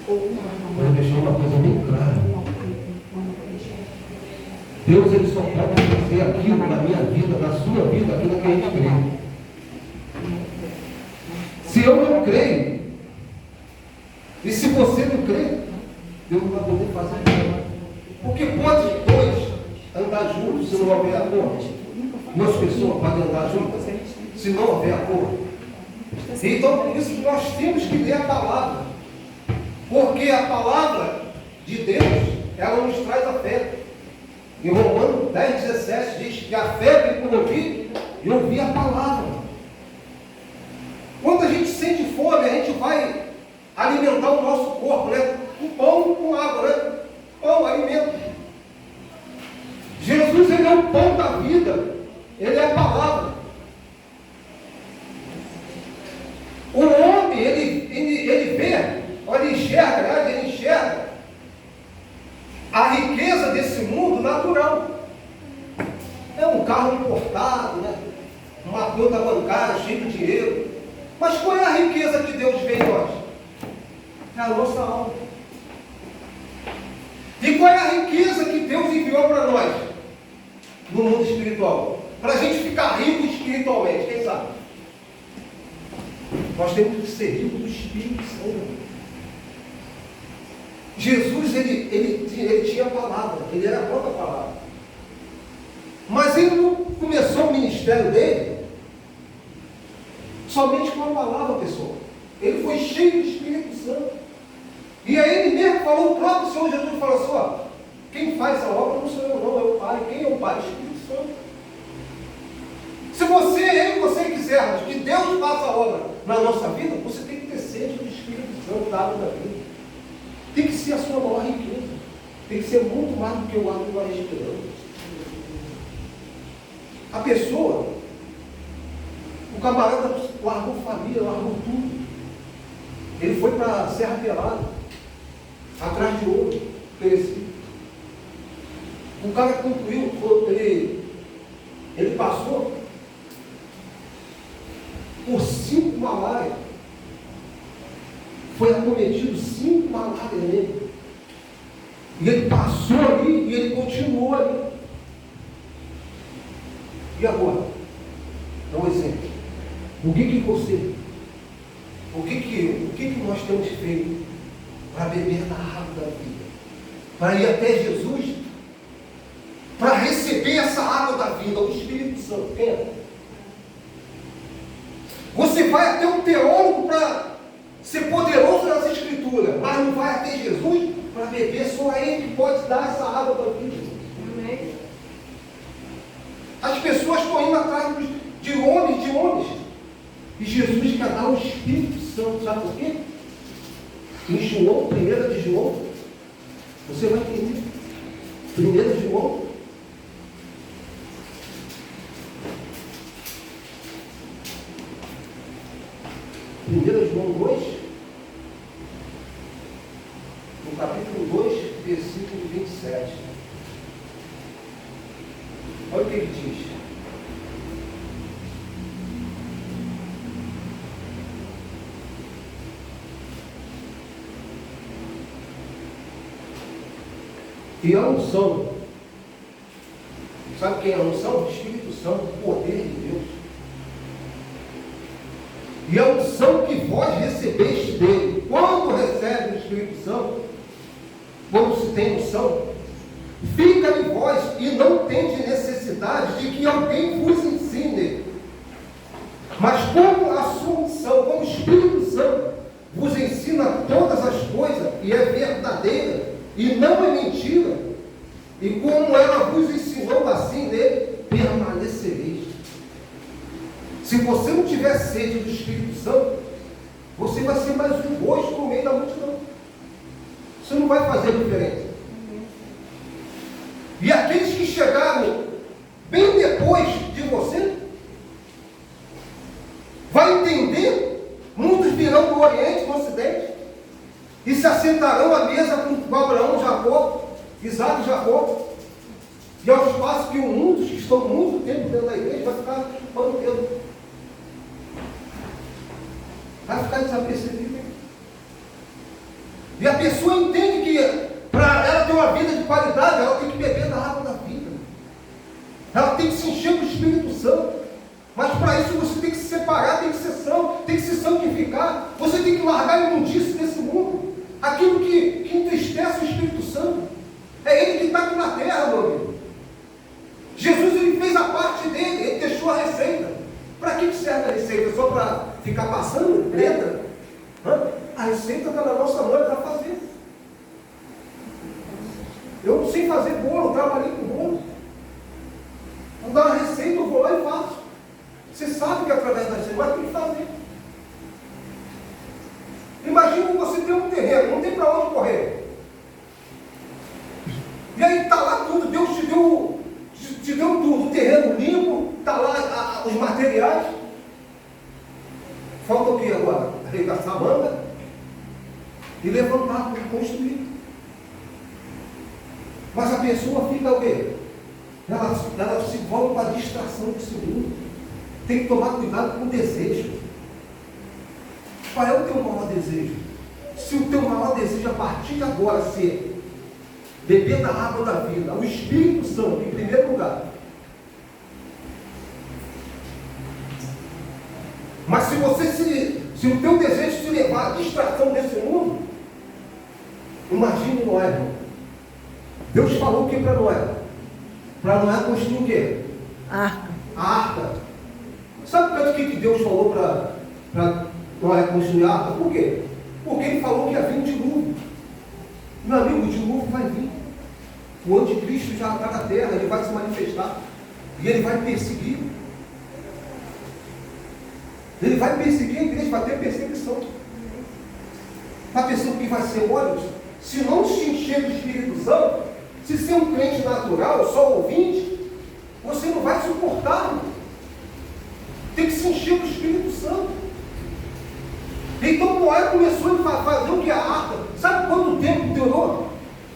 Eu deixei uma coisa bem clara. Deus, ele só pode fazer aquilo na minha vida, na sua vida, aquilo que a gente crê. Se eu não creio, e se você não crê, Deus não vai poder fazer nada. Porque pode dois andar juntos se não houver acordo. Duas pessoas podem andar juntas se não houver acordo. Então, por isso que nós temos que ler a palavra. Porque a palavra de Deus, ela nos traz a fé. Em Romanos 10:17 diz que a fé vem por ouvir e ouvir a palavra. Quando a gente sente fome, a gente vai alimentar o nosso corpo, né? Com pão, com água, né? Pão, alimento. Jesus, ele é o pão da vida. Ele é a palavra. O homem, ele vê, olha, ele enxerga a riqueza desse mundo natural. É um carro importado, né? Uma conta bancária cheia de dinheiro. Mas qual é a riqueza que Deus vê em nós? É a nossa alma. E qual é a riqueza que Deus enviou para nós no mundo espiritual? Para a gente ficar rico espiritualmente, quem sabe? Nós temos que ser ricos do Espírito Santo. Jesus, ele tinha a palavra, ele era a própria palavra. Mas ele não começou o ministério dele somente com a palavra, pessoal. Ele foi cheio do Espírito Santo. E aí ele mesmo falou, o próprio Senhor Jesus falou assim, ó, quem faz essa obra não sou eu não, é o Pai. Quem é o Pai? O Espírito Santo. Se eu e você quisermos que Deus faça a obra na nossa vida, você tem que ter sede do Espírito Santo, da água da vida. Tem que ser a sua maior riqueza. Tem que ser muito mais do que o ar que nós respiramos. A pessoa, o camarada largou família, largou tudo. Ele foi para a Serra Pelada, atrás de ouro, crescido. O cara concluiu, ele passou por 5 malárias. Foi acometido 5 malárias nele. E ele passou ali e ele continuou ali. E agora? Dá um exemplo. O que nós temos feito para beber da água da vida? Para ir até Jesus? Para receber essa água da vida, o Espírito Santo. Quem é? Você vai até um teólogo para ser poderoso nas Escrituras, mas não vai até Jesus para beber, só Ele que pode dar essa água da vida. Amém. As pessoas estão indo atrás de homens, e Jesus quer dar o Espírito Santo, sabe por quê? Em João, 1 de João, você vai entender. 1 de João, João 2, no capítulo 2, versículo 27. Olha o que ele diz. E a unção, sabe quem é a unção? O Espírito Santo, o poder de Deus. E a unção que vós recebeste dele, quando recebe o Espírito Santo, quando se tem unção, fica em vós e não tende necessidade de que alguém vos ensine. Mas como a sua unção, como o Espírito Santo vos ensina todas as coisas e é verdadeira e não é mentira, e como ela vos ensinou, assim nele permanecereis. Se você não tiver sede do Espírito Santo, você vai ser mais um rosto no meio da multidão. Você não vai fazer diferença. E aqueles que chegaram bem depois de você, vai entender, muitos virão do Oriente, do Ocidente, e se assentarão à mesa com Abraão, Jacó, Isaac e Jacó. E ao espaço que muitos que estão muito tempo dentro da igreja vai ficar chupando o dedo. Vai ficar desapercebido. E a pessoa entende que para ela ter uma vida de qualidade, ela tem que beber da água da vida. Ela tem que se encher do Espírito Santo. Mas para isso você tem que se separar, tem que ser santo, tem que se santificar. Você tem que largar a imundície desse mundo. Aquilo que entristece o Espírito Santo. É Ele que está aqui na terra, meu amigo. Jesus, Ele fez a parte dele, Ele deixou a receita. Para que serve a receita? Só para ficar passando letra? A receita está na nossa mão para fazer. Eu não sei fazer bolo, eu trabalhei com bolo. Vou dar uma receita, eu vou lá e faço. Você sabe que através da receita, mas tem que fazer. Imagina você ter um terreno, não tem para onde correr. E aí está lá tudo, Deus te deu tudo, o terreno limpo, está lá os materiais. Falta o que agora? Arregaçar a manga e levantar para construir. Mas a pessoa fica o quê? Ela se volta para a distração desse mundo. Tem que tomar cuidado com o desejo. Qual é o teu maior desejo? Se o teu maior desejo a partir de agora ser beber da água da vida, o Espírito Santo em primeiro lugar. Mas se o teu desejo se levar à distração desse mundo, imagine Noé, irmão. Deus falou o que para Noé? Para Noé construir o quê? A arca. Sabe o que Deus falou para Noé construir a arca? Por quê? Porque Ele falou que ia vir um dilúvio. Meu amigo, o dilúvio vai vir. O anticristo já está na terra, ele vai se manifestar. E ele vai perseguir. Ele vai perseguir a igreja, vai ter perseguição. Está pensando que vai ser olhos? Se não se encher do Espírito Santo, se ser um crente natural, só ouvinte, você não vai suportar. Irmão. Tem que se encher do Espírito Santo. Então Noé começou a fazer o que? A arca. Sabe quanto tempo durou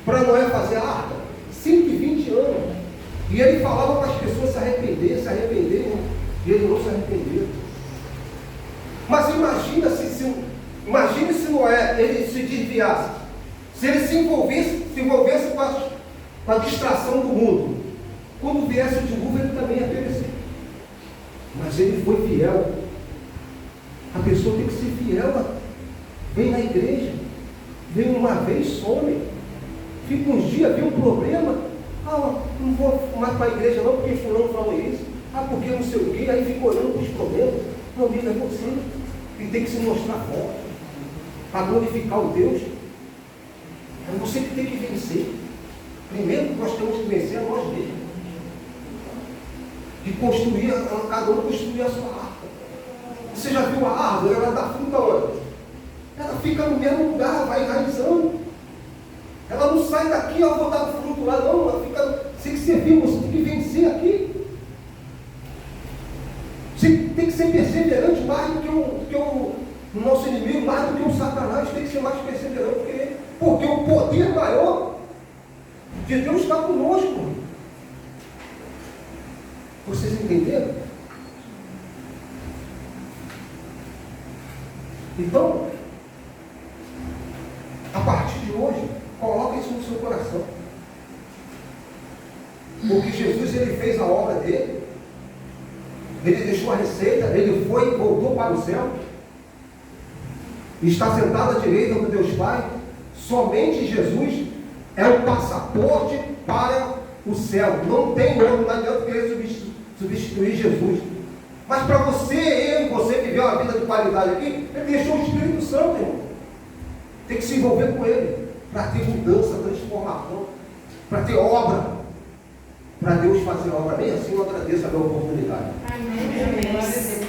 para Noé fazer a arca? 120 anos. E ele falava para as pessoas se arrepender, e ele não se arrependeu. Mas imagine se Noé ele se desviasse, se ele se envolvesse com a distração do mundo. Quando viesse o dilúvio, ele também ia perecer. Mas ele foi fiel. A pessoa tem que ser fiel. Vem na igreja, vem uma vez, some, fica uns dias, vê um problema. Não vou mais para a igreja não, porque fulano falou isso. Porque não sei o quê, aí fica olhando para os problemas. Não, amigo, é você. Ele tem que se mostrar forte, para glorificar o Deus. É você que tem que vencer. Primeiro que nós temos que vencer a nós mesmos. E construir, cada um construir a sua arca. Você já viu a árvore? Ela dá fruta onde? Ela fica no mesmo lugar, vai enraizando. Ela não sai daqui, vou dar fruto lá, não. Ela fica, você tem que ser vivo, você tem que vencer aqui. Você tem que ser perseverante mais do que o nosso inimigo, mais do que o Satanás. Tem que ser mais perseverante, porque o poder maior de Deus está conosco. Vocês entenderam? Então, a partir de hoje, coloque isso no seu coração. Porque Jesus, ele fez a obra dele. Ele deixou a receita, ele foi e voltou para o céu. Está sentado à direita do Deus Pai. Somente Jesus é o passaporte para o céu. Não tem outro, não adianta querer substituir Jesus. Mas para você, eu e você viver uma vida de qualidade aqui, ele deixou o Espírito Santo, irmão. Tem que se envolver com ele, para ter mudança, transformação, para ter obra. Para Deus fazer obra, nem assim eu agradeço a minha oportunidade. Amém.